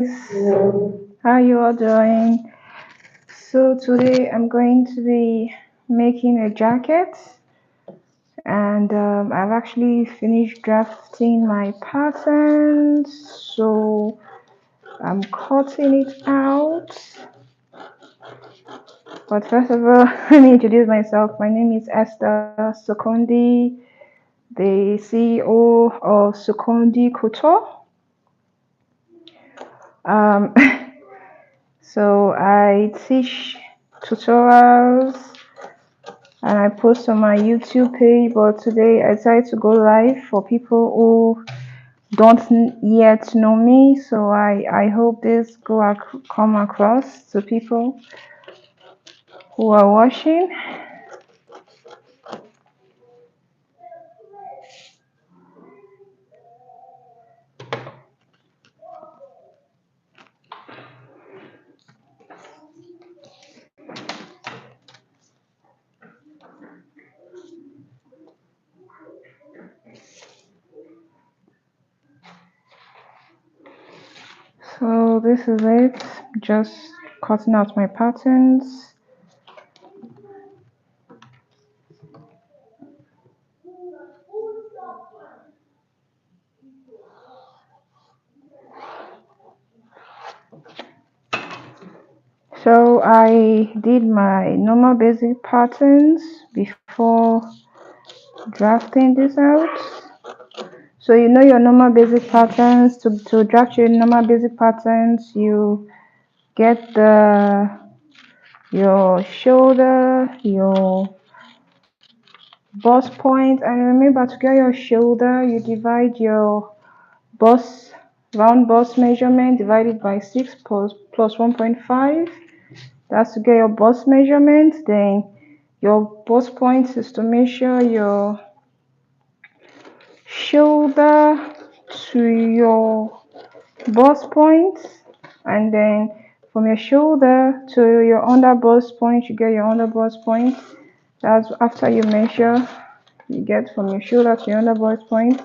How you all doing? So today I'm going to be making a jacket, and I've actually finished drafting my pattern. So I'm cutting it out. But first of all, let me introduce myself. My name is Esther Sokondi, the CEO of Sokondi Couture. Um, so I teach tutorials and I post on my YouTube page. But today I decided to go live for people who don't yet know me. So I hope this come across to people who are watching. So this is it. Just cutting out my patterns. So I did my normal basic patterns before drafting this out. So you know your normal basic patterns. To draft your normal basic patterns, you get your shoulder, your bust point, and remember to get your shoulder, you divide your bust round bust measurement divided by 6 plus 1.5. That's to get your bust measurement. Then your bust point is to measure your shoulder to your bust point, and then from your shoulder to your under bust point, you get your under bust point. That's after you measure, you get from your shoulder to your under bust point.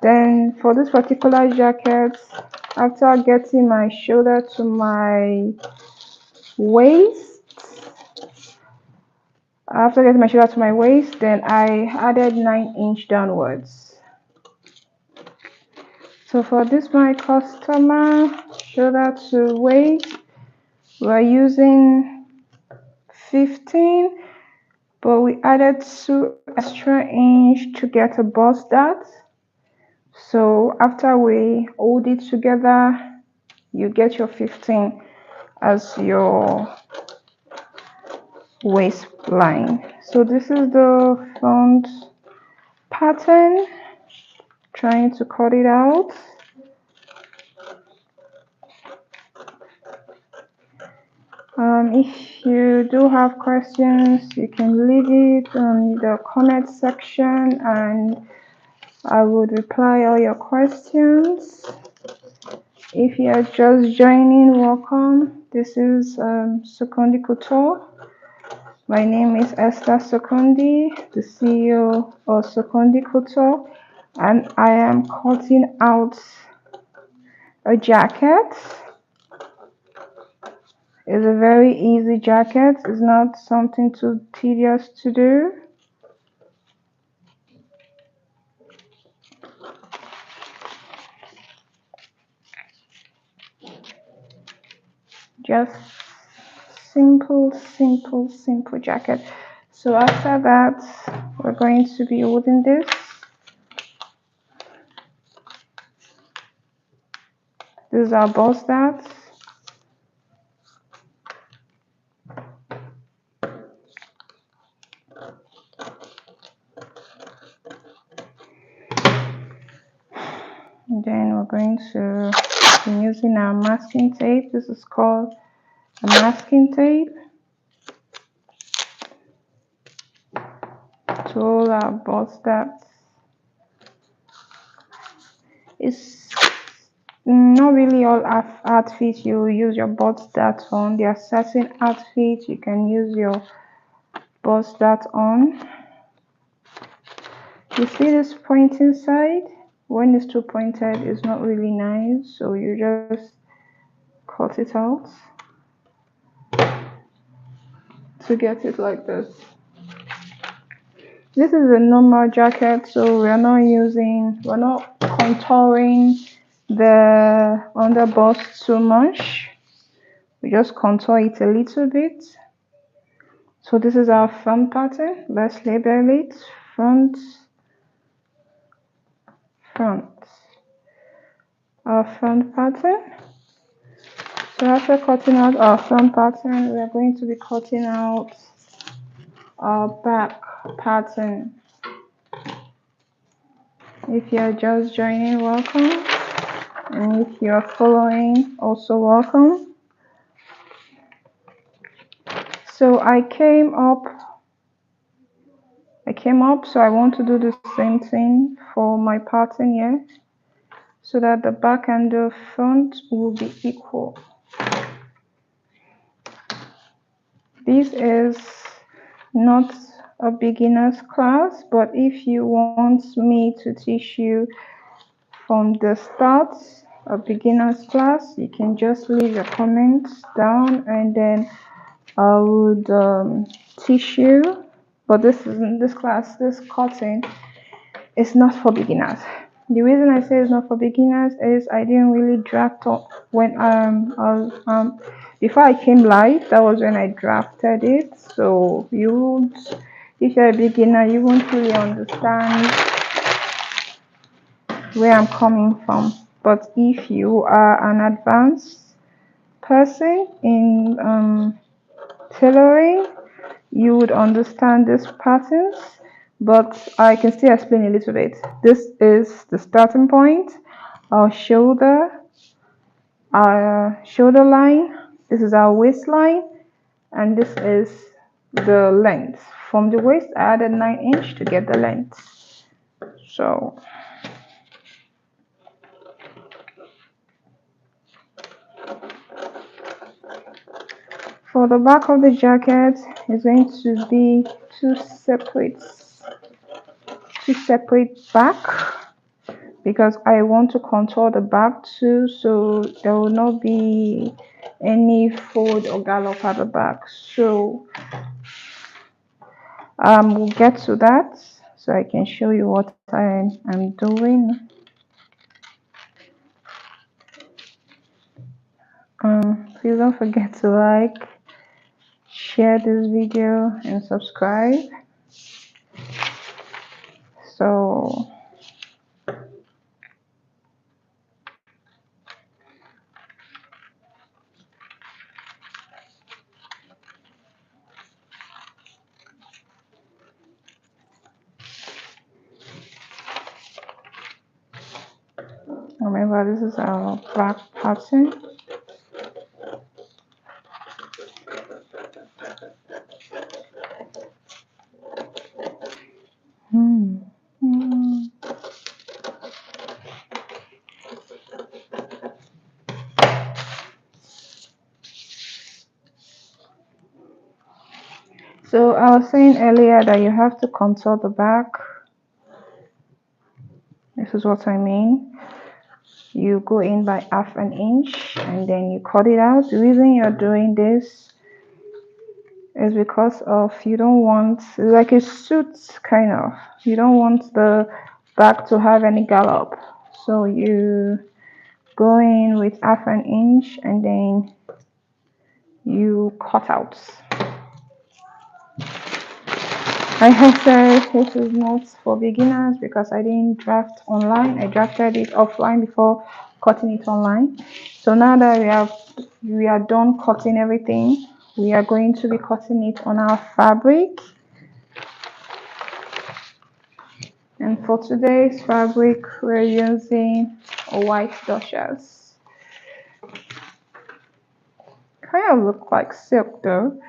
Then for this particular jacket, after getting my shoulder to my waist, then I added 9-inch downwards. So for this my customer, shoulder to waist, we're using 15, but we added 2 extra inch to get a bust dart. So after we hold it together, you get your 15 as your waistline. So this is the front pattern. Trying to cut it out. If you do have questions, you can leave it on the comment section and I would reply all your questions. If you are just joining, welcome. This is Sokondi Couture. My name is Esther Sokondi, the CEO of Sokondi Couture, and I am cutting out a jacket. It's a very easy jacket. It's not something too tedious to do. Just simple jacket. So after that, we're going to be holding this. This is our bust dart. And then we're going to be using our masking tape. This is called a masking tape to hold our bust dart. It's not really all outfits you use your bust dart on. There are certain outfits you can use your bust dart on. You see this pointing side? When it's too pointed, it's not really nice. So you just cut it out to get it like this. This is a normal jacket, so we're not contouring the underbust too much. We just contour it a little bit. So this is our front pattern. Let's label it front. Our front pattern. So after cutting out our front pattern, we are going to be cutting out our back pattern. If you are just joining, welcome. And if you are following, also welcome. So I came up, so I want to do the same thing for my pattern here, so that the back and the front will be equal. This is not a beginner's class, but if you want me to teach you from the start, a beginner's class, you can just leave your comments down and then I would teach you. But this class, this cutting is not for beginners. The reason I say it's not for beginners is I didn't really draft up when before I came live. That was when I drafted it. So if you're a beginner, you won't really understand where I'm coming from. But if you are an advanced person in tailoring, you would understand these patterns, but I can still explain a little bit. This is the starting point, our shoulder line. This is our waistline, and this is the length. From the waist, I added 9" to get the length. So for the back of the jacket, it's going to be two separate back, because I want to contour the back too, so there will not be any fold or gallop at the back. So we'll get to that so I can show you what I am doing. Please don't forget to like, share this video and subscribe. So remember, this is our back pattern. So I was saying earlier that you have to contour the back. This is what I mean. You go in by ½ inch and then you cut it out. The reason you're doing this is because of you don't want, like a suit kind of, you don't want the back to have any gallop. So you go in with ½ inch and then you cut out. Like I said, this is not for beginners because I didn't draft online. I drafted it offline before cutting it online. So now that we are done cutting everything, we are going to be cutting it on our fabric. And for today's fabric, we're using a white dashers. Kind of look like silk though.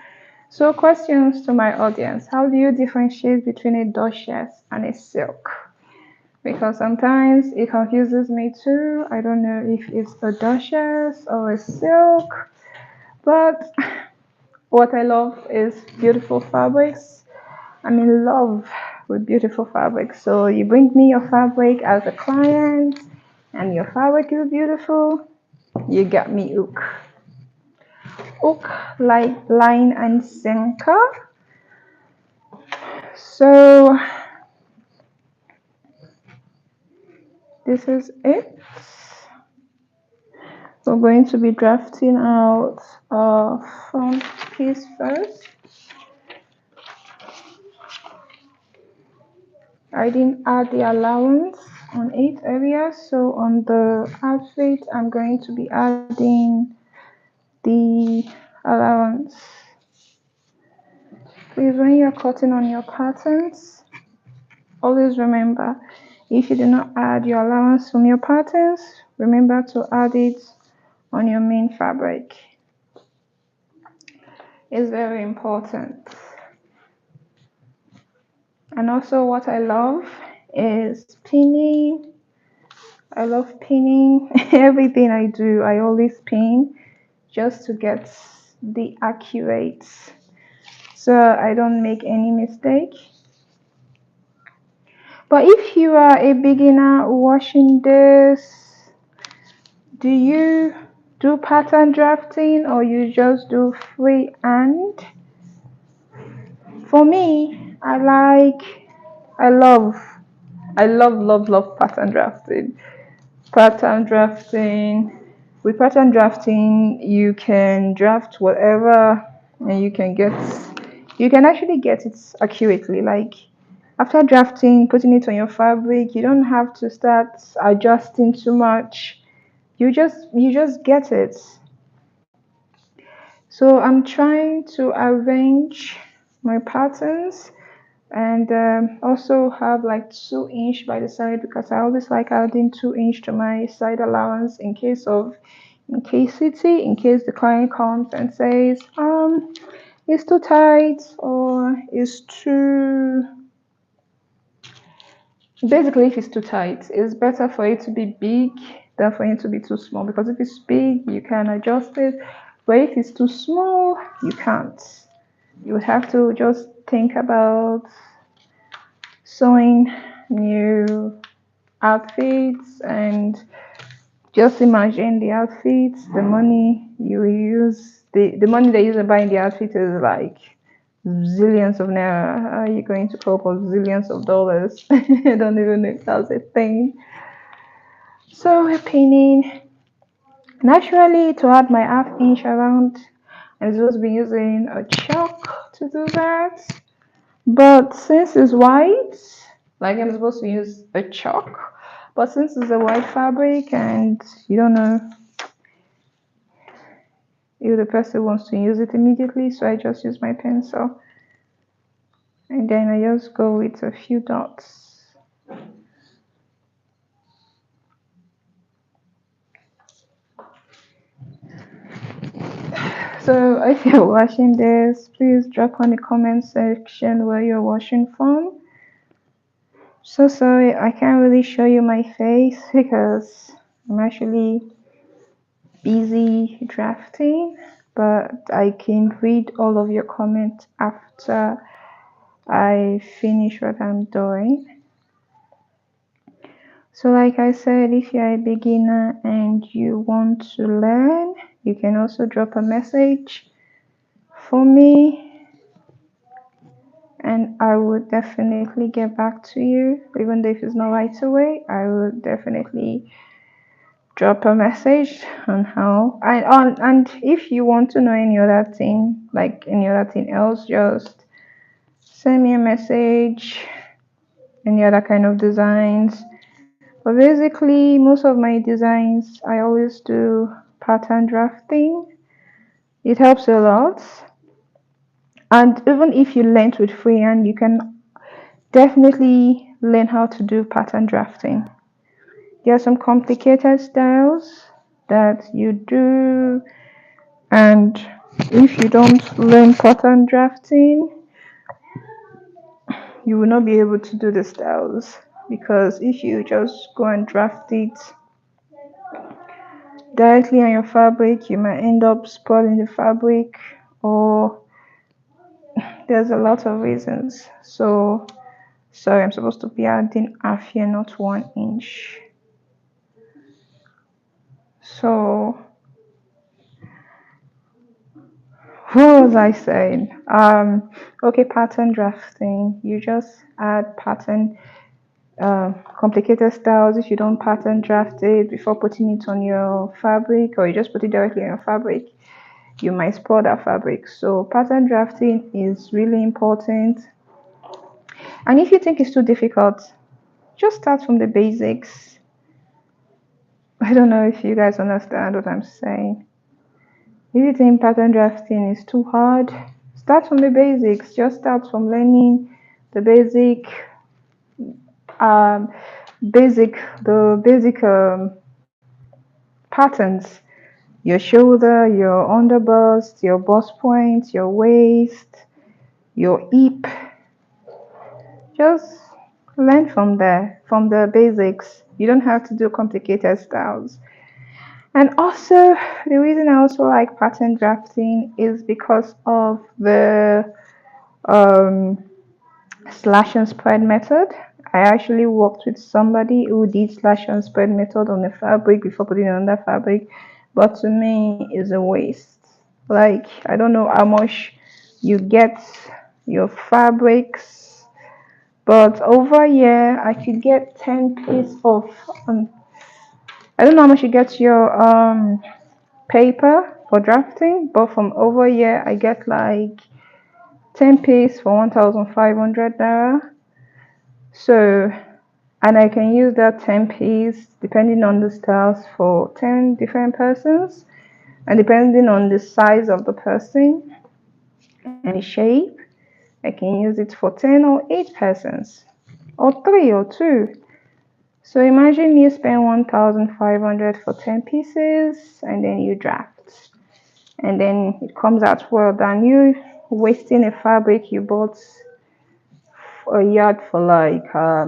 So questions to my audience: how do you differentiate between a dashers and a silk? Because sometimes it confuses me too. I don't know if it's a dashers or a silk, but what I love is beautiful fabrics. I'm in love with beautiful fabrics. So you bring me your fabric as a client and your fabric is beautiful, you got me hooked. hook like line and sinker. So this is it. We're going to be drafting out our front piece first. I didn't add the allowance on 8 areas, so on the outfit I'm going to be adding the allowance. Please, when you're cutting on your patterns, always remember, if you do not add your allowance from your patterns, remember to add it on your main fabric. It's very important. And also what I love is pinning. I love pinning. Everything I do, I always pin just to get the accurate, so I don't make any mistake. But if you are a beginner watching this, do you do pattern drafting or you just do freehand? For me, I love pattern drafting. Pattern drafting. With pattern drafting, you can draft whatever and you can actually get it accurately. Like after drafting, putting it on your fabric, you don't have to start adjusting too much. You just get it. So I'm trying to arrange my patterns and also have like 2 inch by the side, because I always like adding 2 inch to my side allowance in case the client comes and says it's too tight or it's too, basically if it's too tight, it's better for it to be big than for it to be too small, because if it's big you can adjust it, but if it's too small you can't. You would have to just think about sewing new outfits and just imagine the outfits, the money you use, the money they use to buy the outfit is like zillions of naira. How are you going to cope with zillions of dollars? I don't even know if that's a thing. So we're pinning. Naturally, to add my ½ inch around, I'm supposed to be using a chalk to do that. But since it's white, like I'm supposed to use a chalk, but since it's a white fabric and you don't know if the person wants to use it immediately, so I just use my pencil and then I just go with a few dots. So if you're watching this, please drop on the comment section where you're watching from. So sorry, I can't really show you my face because I'm actually busy drafting, but I can read all of your comments after I finish what I'm doing. So like I said, if you're a beginner and you want to learn, you can also drop a message for me and I would definitely get back to you. Even though if it's not right away, I will definitely drop a message on how and if you want to know any other thing, like any other thing else, just send me a message, any other kind of designs. But basically most of my designs I always do pattern drafting. It helps a lot, and even if you learn with freehand, you can definitely learn how to do pattern drafting. There are some complicated styles that you do, and if you don't learn pattern drafting, you will not be able to do the styles, because if you just go and draft it directly on your fabric, you might end up spoiling the fabric, or there's a lot of reasons. So sorry, I'm supposed to be adding half here, not 1 inch. So What was I saying? Okay, pattern drafting. You just add pattern, complicated styles. If you don't pattern draft it before putting it on your fabric, or you just put it directly on your fabric, you might spoil that fabric. So pattern drafting is really important. And if you think it's too difficult, just start from the basics. I don't know if you guys understand what I'm saying. If you think pattern drafting is too hard, start from the basics. Just start from learning the um, basic, the basic patterns. Your shoulder, your underbust, your bust point, your waist, your hip. Just learn from there, from the basics. You don't have to do complicated styles. And also, the reason I also like pattern drafting is because of the um, slash and spread method. I actually worked with somebody who did slash and spread method on the fabric before putting it on the fabric, but to me, it's a waste. Like, I don't know how much you get your fabrics, but over here I could get 10 pieces of. I don't know how much you get your paper for drafting, but from over here I get like 10 pieces for 1,500 naira. So, and I can use that 10 piece depending on the styles for 10 different persons, and depending on the size of the person and the shape, I can use it for 10 or 8 persons, or 3 or 2. So imagine you spend 1,500 for 10 pieces and then you draft. And then it comes out well than you wasting a fabric you bought a yard for like 2,000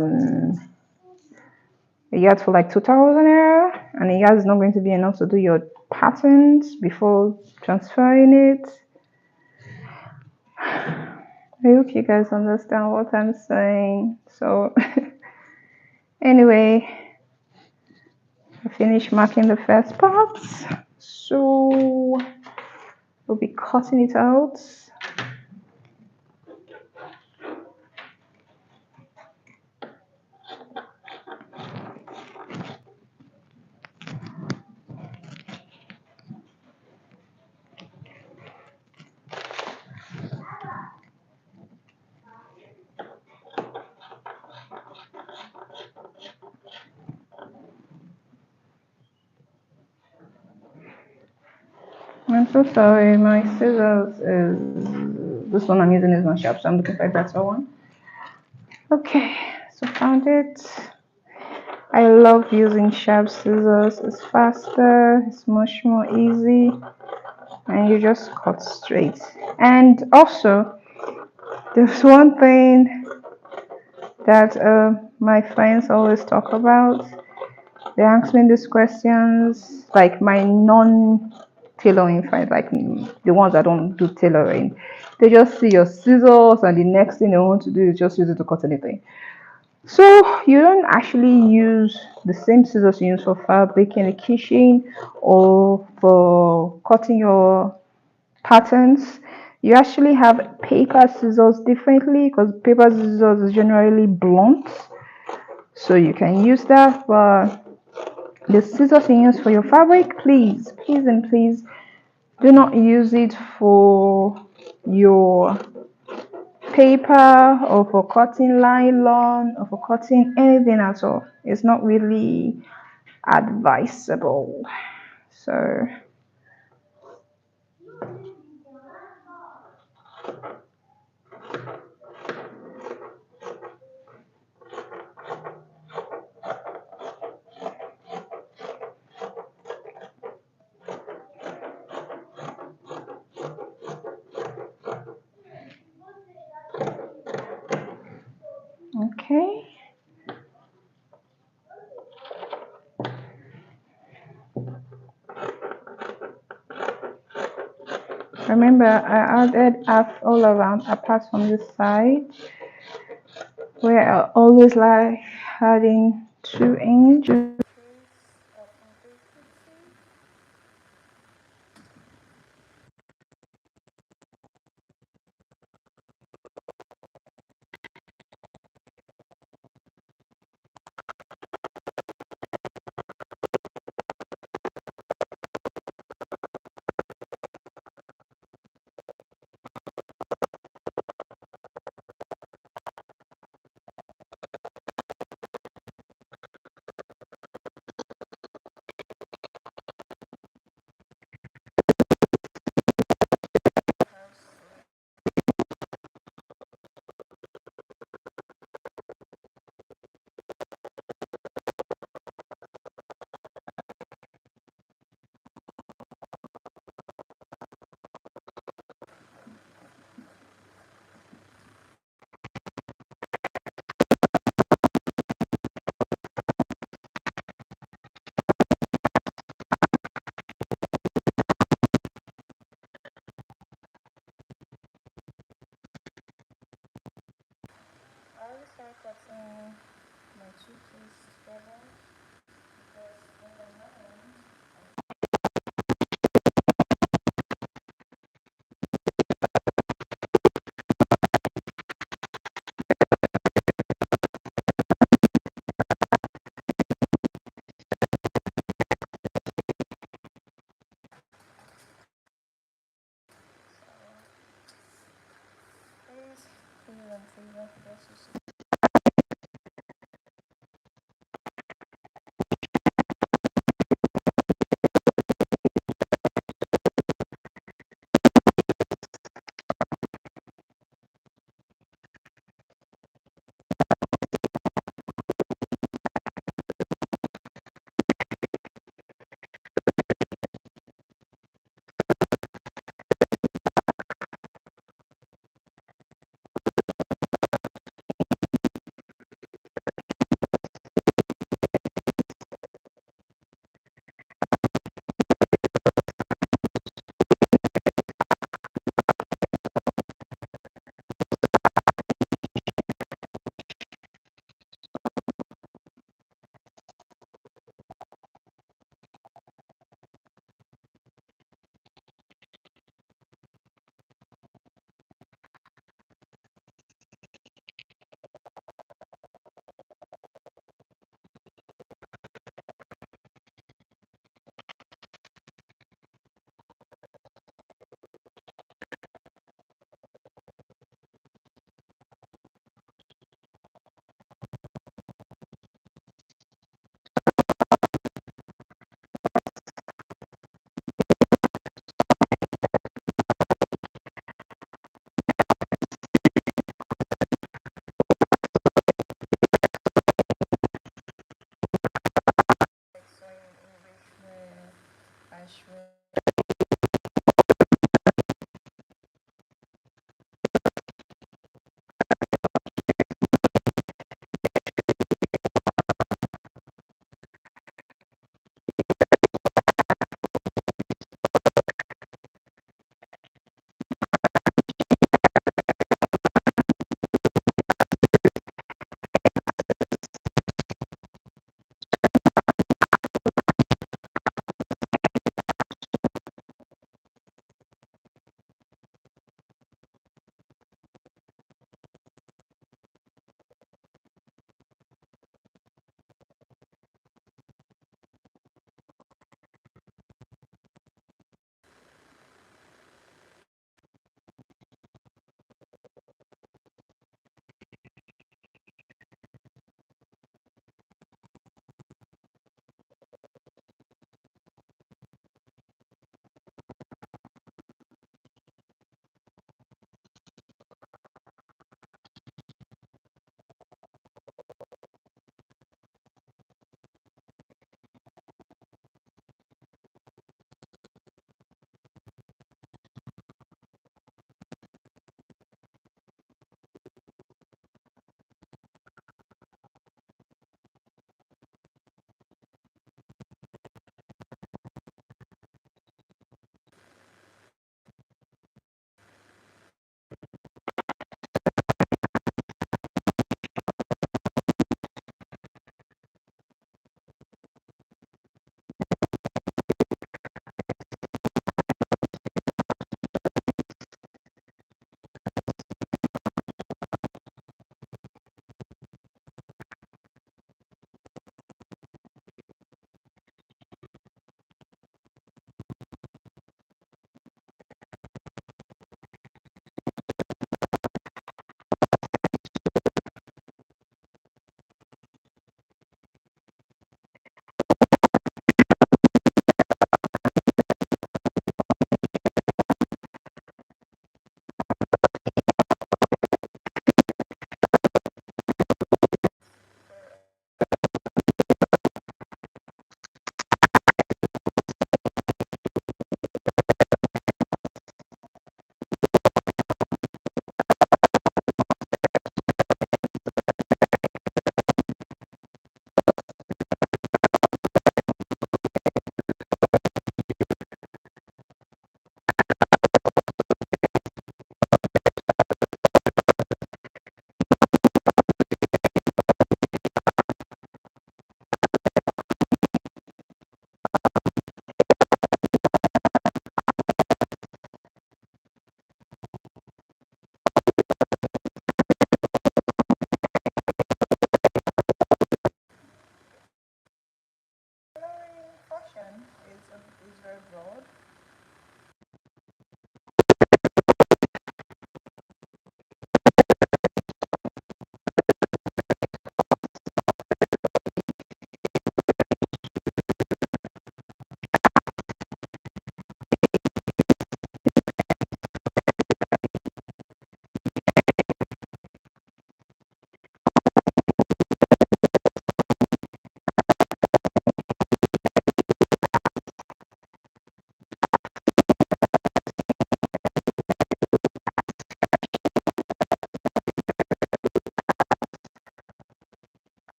naira, and a yard is not going to be enough to do your patterns before transferring it. I hope you guys understand what I'm saying. So anyway, I finished marking the first part, so we'll be cutting it out. I'm so sorry, my scissors is, this one I'm using is not sharp, so I'm looking for a better one. Okay, so found it. I love using sharp scissors. It's faster, it's much more easy, and you just cut straight. And also, there's one thing that my friends always talk about. They ask me these questions, like my non-tailoring friends, like the ones that don't do tailoring. They just see your scissors, and the next thing they want to do is just use it to cut anything. So you don't actually use the same scissors you use for fabric in the kitchen or for cutting your patterns. You actually have paper scissors differently because paper scissors is generally blunt. So you can use that, but the scissors you use for your fabric, please and please do not use it for your paper or for cutting nylon or for cutting anything at all. It's not really advisable. So okay. Remember, I added half all around apart from this side where I always like adding 2 inch. putting my two keys together because in the mind please please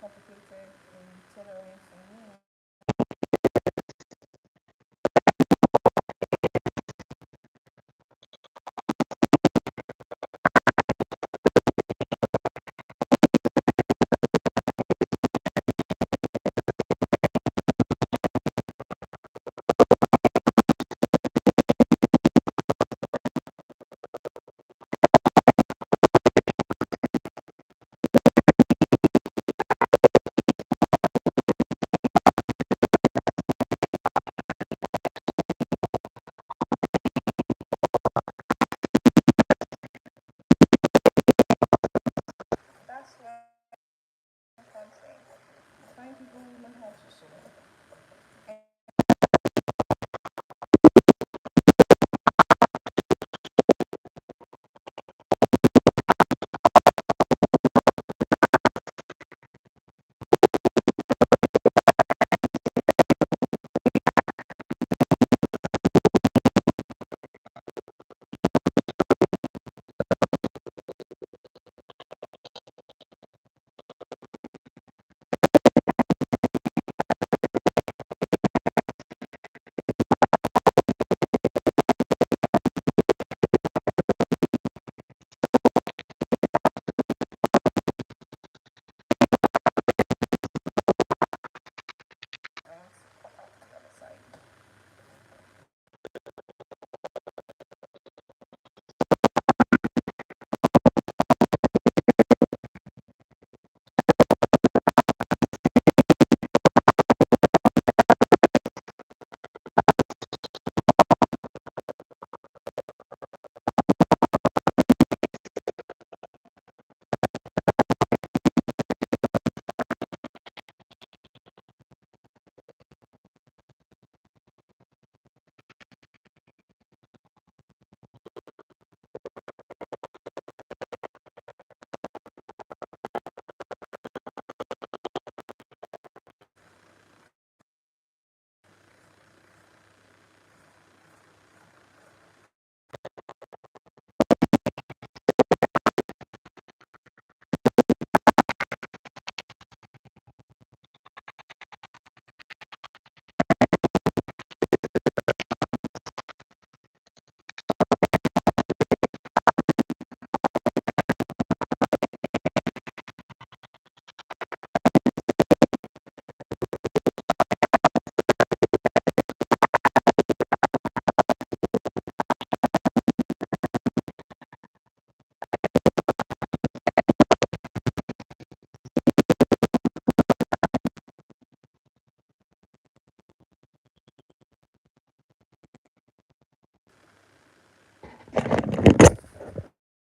complicated in tailoring for me. That's why I'm saying find people who know how to sew.